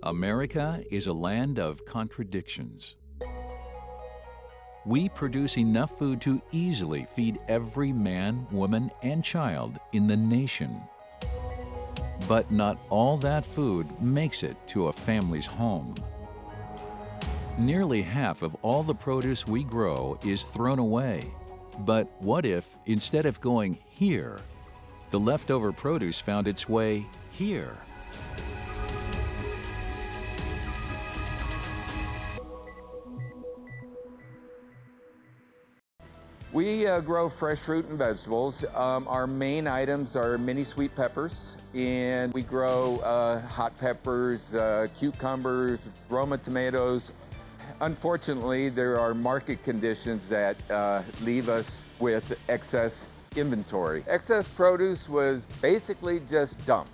America is a land of contradictions. We produce enough food to easily feed every man, woman, and child in the nation. But not all that food makes it to a family's home. Nearly half of all the produce we grow is thrown away. But what if, instead of going here, the leftover produce found its way here? We grow fresh fruit and vegetables. Our main items are mini sweet peppers, and we grow hot peppers, cucumbers, Roma tomatoes. Unfortunately, there are market conditions that leave us with excess inventory. Excess produce was basically just dumped.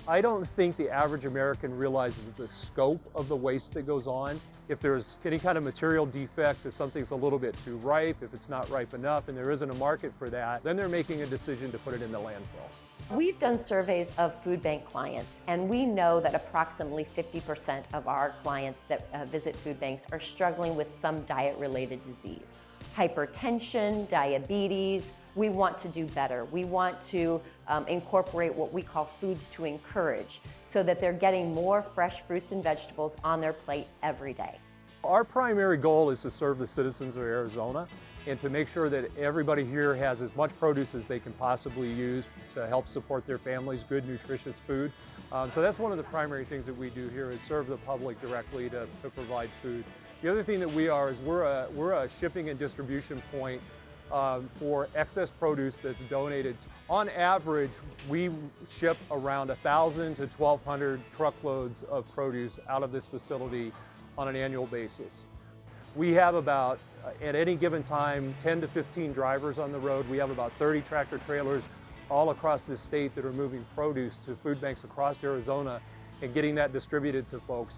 I don't think the average American realizes the scope of the waste that goes on. If there's any kind of material defects, if something's a little bit too ripe, if it's not ripe enough and there isn't a market for that, then they're making a decision to put it in the landfill. We've done surveys of food bank clients, and we know that approximately 50% of our clients that visit food banks are struggling with some diet-related disease. Hypertension, diabetes. We want to do better. We want to incorporate what we call foods to encourage, so that they're getting more fresh fruits and vegetables on their plate every day. Our primary goal is to serve the citizens of Arizona and to make sure that everybody here has as much produce as they can possibly use to help support their families, good, nutritious food. So that's one of the primary things that we do here, is serve the public directly to provide food. The other thing that we are is we're a shipping and distribution point for excess produce that's donated. On average, we ship around 1,000 to 1,200 truckloads of produce out of this facility on an annual basis. We have about, at any given time, 10 to 15 drivers on the road. We have about 30 tractor trailers all across the state that are moving produce to food banks across Arizona and getting that distributed to folks.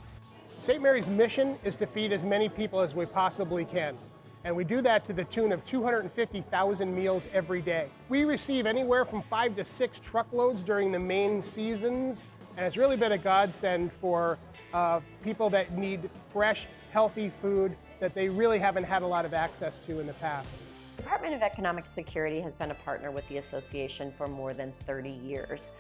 St. Mary's mission is to feed as many people as we possibly can. And we do that to the tune of 250,000 meals every day. We receive anywhere from 5 to 6 truckloads during the main seasons, and it's really been a godsend for people that need fresh, healthy food that they really haven't had a lot of access to in the past. The Department of Economic Security has been a partner with the association for more than 30 years.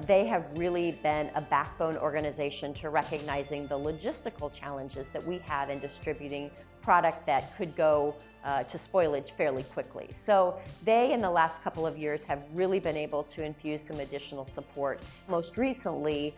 They have really been a backbone organization to recognizing the logistical challenges that we have in distributing product that could go to spoilage fairly quickly. So they, in the last couple of years, have really been able to infuse some additional support. Most recently,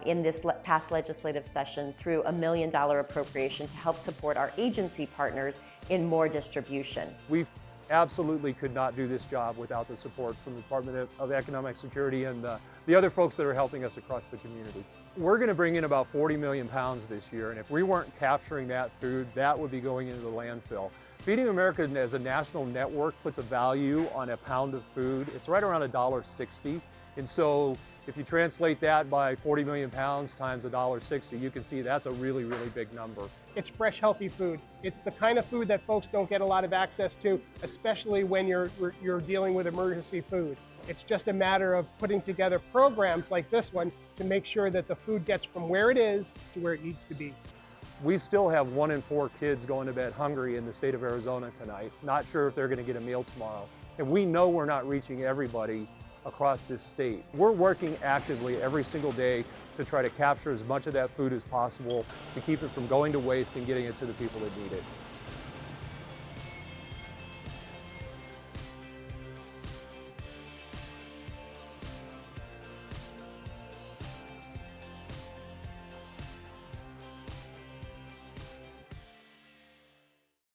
in this past legislative session, through $1 million appropriation to help support our agency partners in more distribution. We absolutely could not do this job without the support from the Department of Economic Security and the other folks that are helping us across the community. We're going to bring in about 40 million pounds this year, and if we weren't capturing that food, that would be going into the landfill. Feeding America as a national network puts a value on a pound of food. It's right around $1.60, and so if you translate that by 40 million pounds times $1.60, you can see that's a really, really big number. It's fresh, healthy food. It's the kind of food that folks don't get a lot of access to, especially when you're dealing with emergency food. It's just a matter of putting together programs like this one to make sure that the food gets from where it is to where it needs to be. We still have 1 in 4 kids going to bed hungry in the state of Arizona tonight, not sure if they're going to get a meal tomorrow. And we know we're not reaching everybody across this state. We're working actively every single day to try to capture as much of that food as possible to keep it from going to waste and getting it to the people that need it.